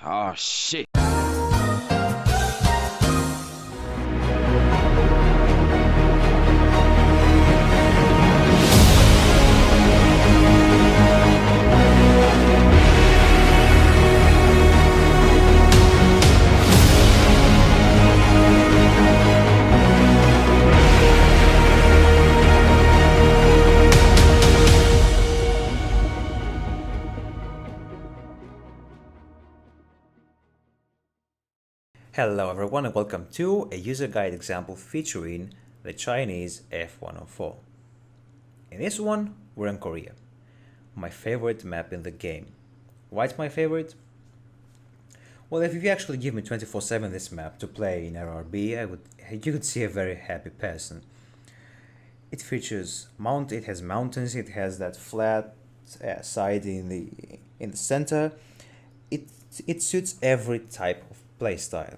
Oh shit. Hello everyone and welcome to a user guide example featuring the Chinese F-104. In this one, we're in Korea, my favorite map in the game. Why it's my favorite? Well, if you actually give me 24/7 this map to play in RRB, you could see a very happy person. It features it has mountains, it has that flat side in the center. It suits every type of playstyle.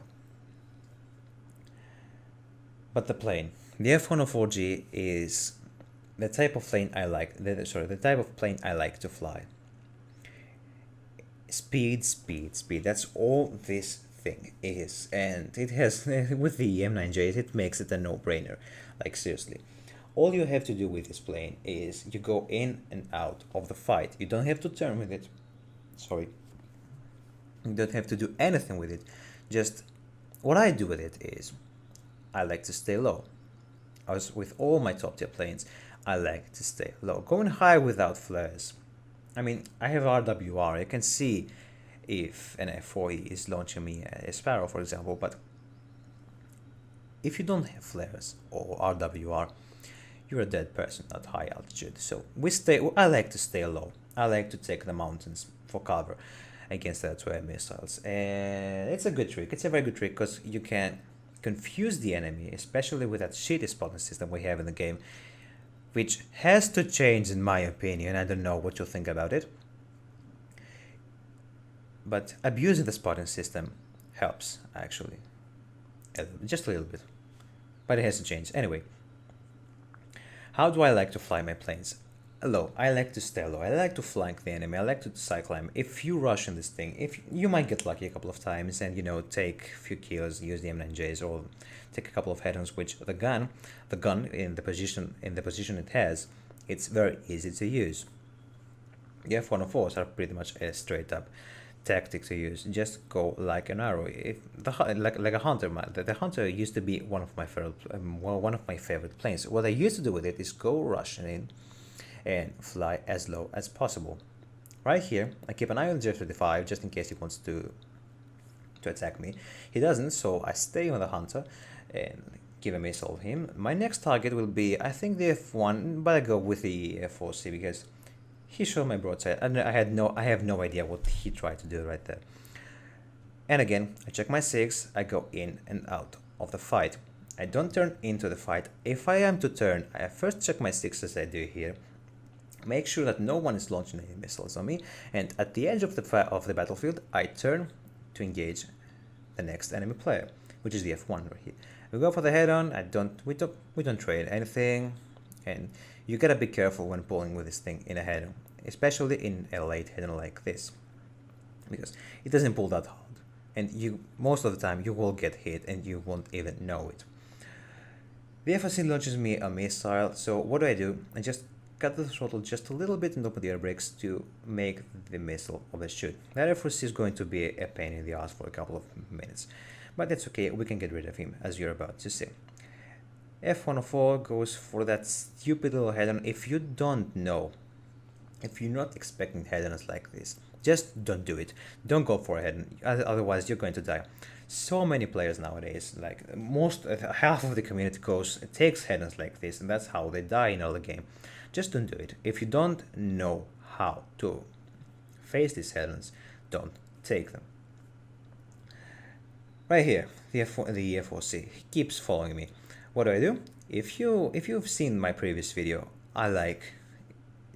But the plane, the F-104G is the type of plane I like. The type of plane I like to fly. Speed, speed, speed. That's all this thing is, and it has with the M9J, it makes it a no-brainer. Like seriously, all you have to do with this plane is you go in and out of the fight. You don't have to turn with it. Sorry. You don't have to do anything with it. Just what I do with it is I like to stay low. As with all my top tier planes, I like to stay low. Going high without flares. I mean, I have RWR. I can see if an F4E is launching me a Sparrow, for example, but if you don't have flares or RWR, you're a dead person at high altitude. So I like to stay low. I like to take the mountains for cover against that 12 missiles, and it's a good trick. It's a very good trick because you can confuse the enemy, especially with that shitty spotting system we have in the game, which has to change in my opinion. I don't know what you think about it, but abusing the spotting system helps actually, just a little bit, but it has to change. Anyway, how do I like to fly my planes? Low. I like to stay low. I like to flank the enemy. I like to side climb. If you rush in this thing, if you might get lucky a couple of times and take a few kills, use the M9Js or take a couple of head-ons, which the gun in the position it has, it's very easy to use. The F-104s are pretty much a straight up tactic to use. Just go like an arrow. If like a hunter, the hunter used to be one of my favorite planes. What I used to do with it is go rushing in and fly as low as possible. Right here, I keep an eye on jet.Of just in case he wants to attack me. He doesn't, so I stay on the hunter and give a missile of him. My next target will be, I think, the F1, but I go with the F4C because he showed my broadside, and I have no idea what he tried to do right there. And again, I check my 6, I go in and out of the fight. I don't turn into the fight. If I am to turn, I first check my 6 as I do here. Make sure that no one is launching any missiles on me, and at the edge of the battlefield, I turn to engage the next enemy player, which is the F1 right here. We go for the head-on. We don't trade anything, and you gotta be careful when pulling with this thing in a head-on, especially in a late head-on like this, because it doesn't pull that hard, and most of the time you will get hit and you won't even know it. The FOC launches me a missile, so what do? I just cut the throttle just a little bit and open the air brakes to make the missile overshoot. That F4C is going to be a pain in the ass for a couple of minutes, but that's okay, we can get rid of him, as you're about to see. F-104 goes for that stupid little head-on. If you don't know, if you're not expecting head-ons like this, just don't do it. Don't go for a head-on, otherwise you're going to die. So many players nowadays, like half of the community takes head-ons like this, and that's how they die in early game. Just don't do it. If you don't know how to face these head-ons, don't take them. Right here, the F4C keeps following me. What do? If you've seen my previous video, I like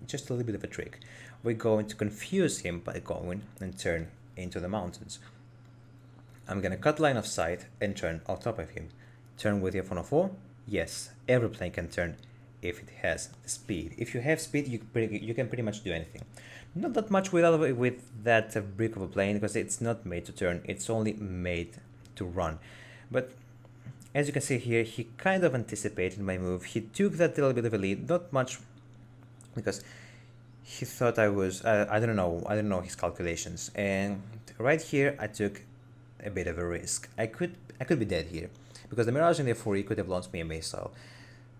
just a little bit of a trick. We're going to confuse him by going and turn into the mountains. I'm gonna cut line of sight and turn on top of him. Turn with the F-104? Yes, every plane can turn if it has speed. If you have speed, you can pretty much do anything. Not that much with that brick of a plane, because it's not made to turn, it's only made to run. But as you can see here, he kind of anticipated my move. He took that little bit of a lead, not much, because he thought I was, I don't know his calculations. And right here, I took a bit of a risk. I could be dead here, because the Mirage in the F4E could have launched me a missile.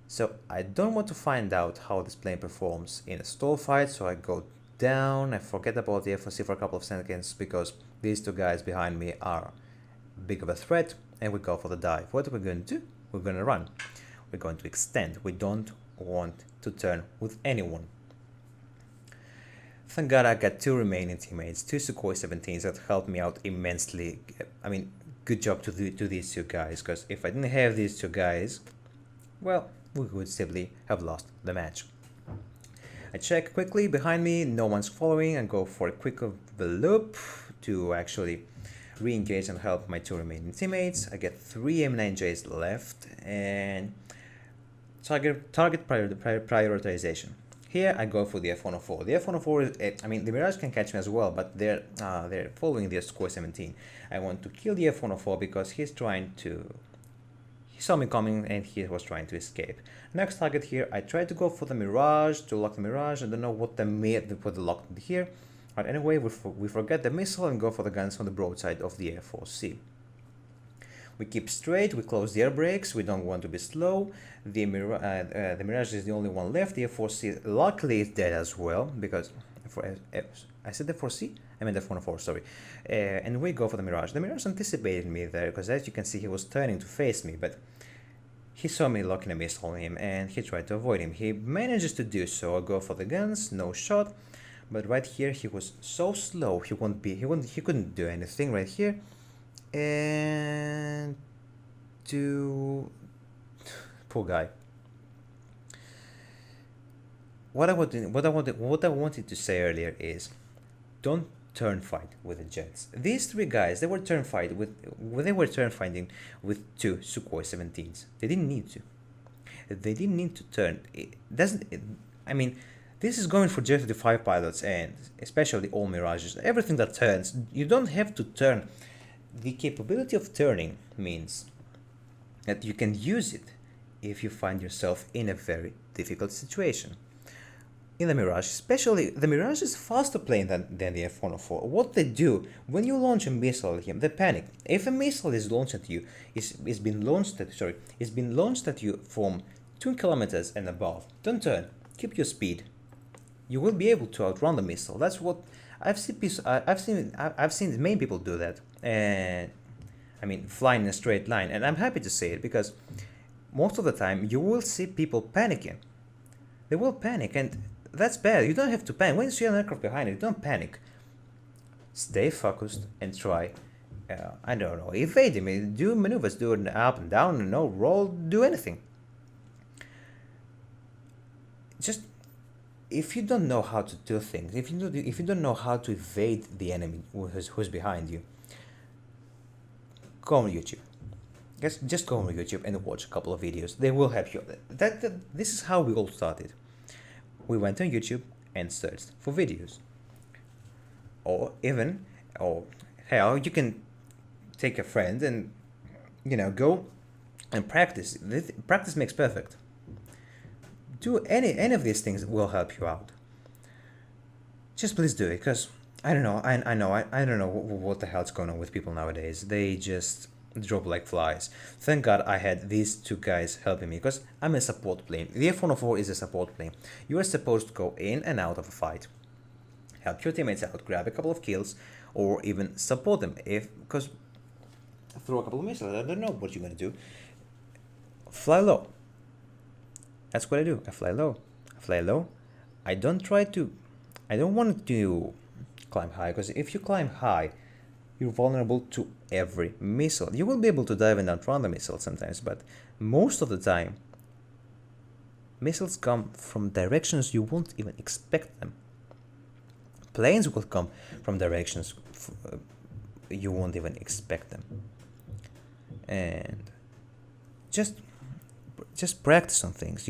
So I don't want to find out how this plane performs in a stall fight, so I go down, I forget about the F4C for a couple of seconds, because these two guys behind me are big of a threat, and we go for the dive. What are we going to do? We're going to run. We're going to extend. We don't want to turn with anyone. Thank God I got two remaining teammates, two Sukhoi 17s that helped me out immensely. I mean, good job to these two guys, because if I didn't have these two guys, well, we would simply have lost the match. I check quickly behind me, no one's following, and go for a quick loop to actually re-engage and help my two remaining teammates. I get 3 M9Js left, and target prioritization. Here I go for the F-104. The F-104 is, I mean, the Mirage can catch me as well, but they're following the Sukhoi 17. I want to kill the F-104 because he saw me coming and he was trying to escape. Next target here, I tried to go for the Mirage, to lock the Mirage. I don't know what they put the lock here. But anyway, we forget the missile and go for the guns on the broadside of the F4C. We keep straight, we close the air brakes, we don't want to be slow. The Mirage is the only one left. The F4C luckily is dead as well, because I said F4C? I meant F-104, sorry. And we go for the Mirage. The Mirage anticipated me there, because as you can see, he was turning to face me, but he saw me locking a missile on him and he tried to avoid him. He manages to do so. I go for the guns, no shot. But right here he was so slow, he couldn't do anything right here. And poor guy. What I wanted to say earlier is, don't turn fight with the jets. These three guys, they were turn fighting with two Sukhoi 17s. They didn't need to. They didn't need to turn. I mean, this is going for jet.5 pilots, and especially all Mirages. Everything that turns, you don't have to turn. The capability of turning means that you can use it if you find yourself in a very difficult situation. In the Mirage, especially, the Mirage is faster plane than the F-104. What they do, when you launch a missile at him, they panic. If a missile is launched at you, it's been launched at you from 2 kilometers and above, don't turn, keep your speed. You will be able to outrun the missile. That's what I've seen many people do that. And I mean, fly in a straight line. And I'm happy to say it, because most of the time you will see people panicking. They will panic, and that's bad. You don't have to panic. When you see an aircraft behind you, don't panic. Stay focused and try, I don't know, evade him, do maneuvers, do an up and down, no roll, do anything. Just, if you don't know how to do things, if you don't know how to evade the enemy who's behind you, go on YouTube. Just go on YouTube and watch a couple of videos. They will help you. This is how we all started. We went on YouTube and searched for videos. Or hell, you can take a friend and, go and practice. Practice makes perfect. Do any of these things will help you out. Just please do it, because I don't know. I don't know what the hell's going on with people nowadays. They just drop like flies. Thank God I had these two guys helping me, because I'm a support plane. The F-104 is a support plane. You are supposed to go in and out of a fight, help your teammates out, grab a couple of kills, or even support them. Because throw a couple of missiles, I don't know what you're gonna do. Fly low. That's what I do. I fly low. I don't want to climb high, because if you climb high, you're vulnerable to every missile. You will be able to dive and outrun the missile sometimes, but most of the time, missiles come from directions you won't even expect them. Planes will come from directions you won't even expect them. And just practice on things,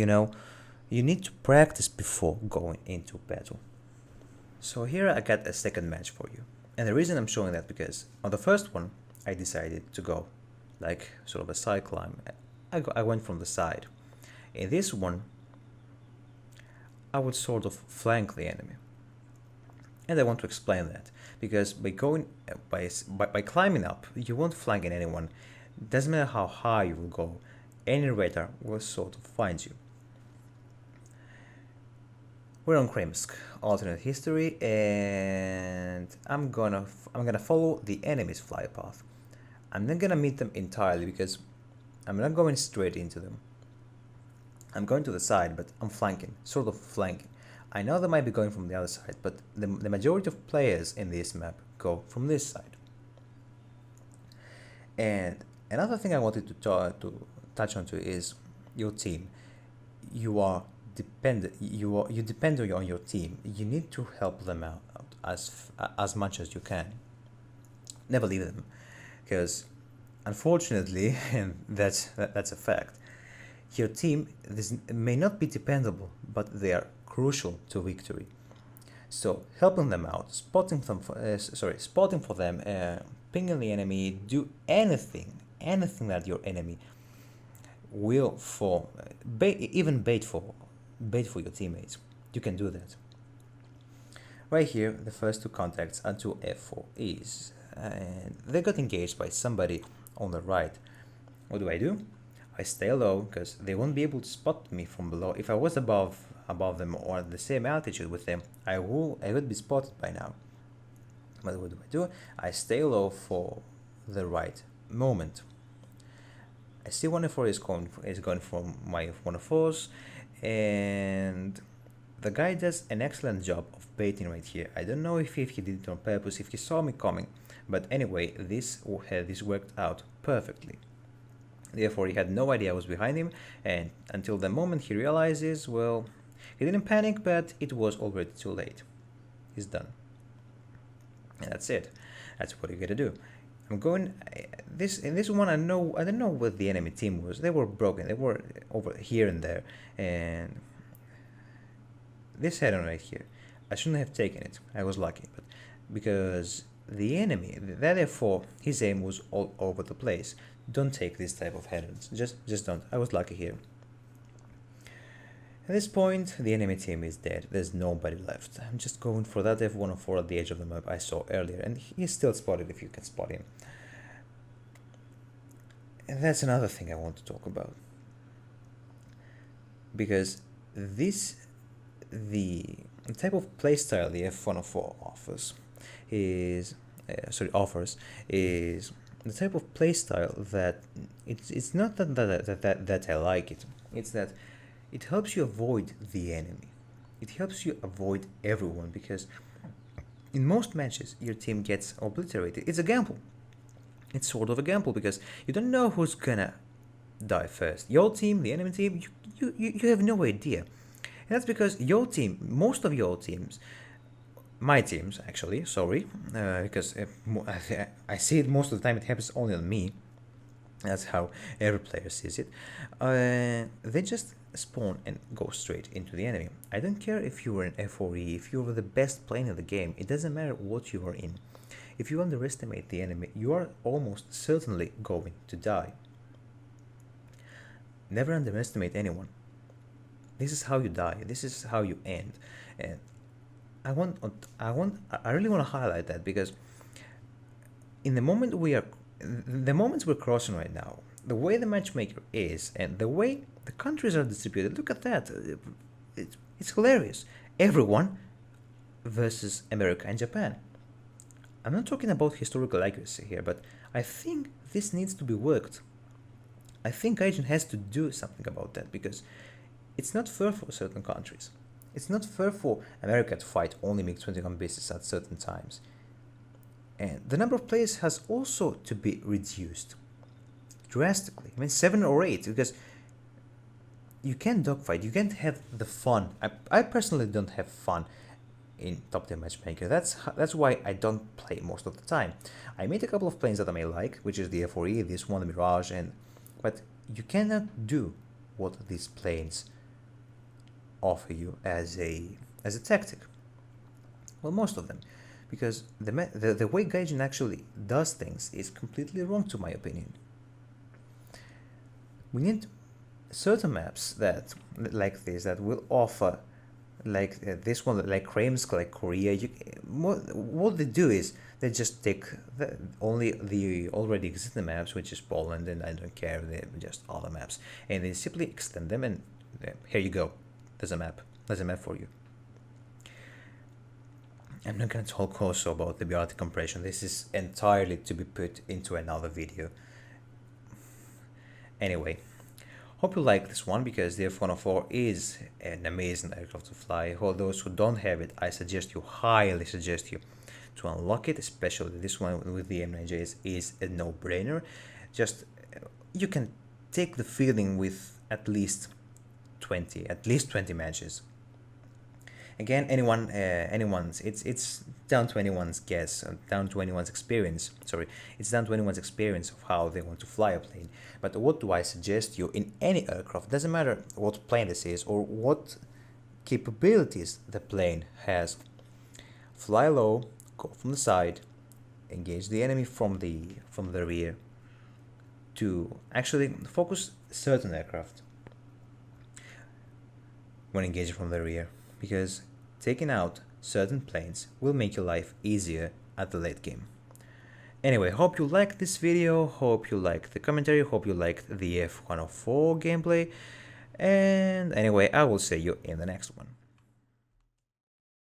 You need to practice before going into battle. So here I got a second match for you. And the reason I'm showing that because on the first one, I decided to go like sort of a side climb. I went from the side. In this one, I would sort of flank the enemy. And I want to explain that because by climbing up, you won't flank anyone. Doesn't matter how high you will go, any radar will sort of find you. We're on Kremsk, alternate history, and I'm gonna follow the enemy's fly path. I'm not gonna meet them entirely because I'm not going straight into them. I'm going to the side, but I'm flanking, sort of flanking. I know they might be going from the other side, but the majority of players in this map go from this side. And another thing I wanted to touch on is your team. You depend on your team. You need to help them out as much as you can. Never leave them, because unfortunately, and that's a fact, your team may not be dependable, but they are crucial to victory. So helping them out, spotting for them, pinging the enemy, do anything that your enemy will even bait for your teammates. You can do that. Right here, the first two contacts are two F-4Es, and they got engaged by somebody on the right. What do? I stay low because they won't be able to spot me from below. If I was above them or at the same altitude with them, I would be spotted by now. But what do? I stay low for the right moment. I see 104 is going from my F-104s, and the guy does an excellent job of baiting right here. I don't know if he did it on purpose, if he saw me coming, but anyway, this worked out perfectly. Therefore, he had no idea I was behind him, and until the moment he realizes, well, he didn't panic, but it was already too late. He's done. And that's it. That's what you gotta do. I'm going in this one. I don't know what the enemy team was. They were broken. They were over here and there, and this head-on right here, I shouldn't have taken it. I was lucky, but because the enemy, therefore, his aim was all over the place. Don't take this type of head-ons. Just don't. I was lucky here. At this point, the enemy team is dead. There's nobody left. I'm just going for that F-104 at the edge of the map I saw earlier, and he's still spotted if you can spot him. And that's another thing I want to talk about. Because the type of playstyle the F-104 offers is the type of playstyle that it's not that I like it. It's that it helps you avoid the enemy. It helps you avoid everyone, because in most matches your team gets obliterated. It's a gamble. It's sort of a gamble because you don't know who's gonna die first. Your team, the enemy team, you have no idea. And that's because your team, most of your teams, my teams actually, because I see it most of the time. It happens only on me. That's how every player sees it. They just spawn and go straight into the enemy. I don't care if you were an F4E, if you were the best player in the game. It doesn't matter what you are in. If you underestimate the enemy, you are almost certainly going to die. Never underestimate anyone. This is how you die. This is how you end. And I really want to highlight that, because in the moments we're crossing right now, the way the matchmaker is and the way the countries are distributed, look at that. It's hilarious. Everyone versus America and Japan. I'm not talking about historical accuracy here, but I think this needs to be worked. I think Agent has to do something about that, because it's not fair for certain countries. It's not fair for America to fight only MiG-21 bases at certain times. And the number of players has also to be reduced drastically. I mean, 7 or 8, because you can't dogfight. You can't have the fun. I personally don't have fun in Top 10 Matchmaker. That's why I don't play most of the time. I made a couple of planes that I may like, which is the F4E, this one, the Mirage, but you cannot do what these planes offer you as a tactic? Well, most of them, because the way Gaijin actually does things is completely wrong to my opinion. We need certain maps that like this that will offer like this one, like Kramsk, like Korea. What they do is they just take only the already existing maps, which is Poland, and I don't care, they're just other maps, and they simply extend them, and here you go, there's a map for you. I'm not going to talk also about the BRT compression. This is entirely to be put into another video. Anyway, hope you like this one, because the F-104 is an amazing aircraft to fly. For those who don't have it, I highly suggest you to unlock it, especially this one with the M9Js is a no-brainer. Just, you can take the feeling with at least 20 matches. Again, it's down to anyone's guess, down to anyone's experience. Sorry, it's down to anyone's experience of how they want to fly a plane. But what do I suggest you in any aircraft? Doesn't matter what plane this is or what capabilities the plane has. Fly low, go from the side, engage the enemy from the rear. To actually focus certain aircraft when engaging from the rear, because taking out certain planes will make your life easier at the late game. Anyway, hope you liked this video, hope you liked the commentary, hope you liked the F-104 gameplay, and anyway, I will see you in the next one.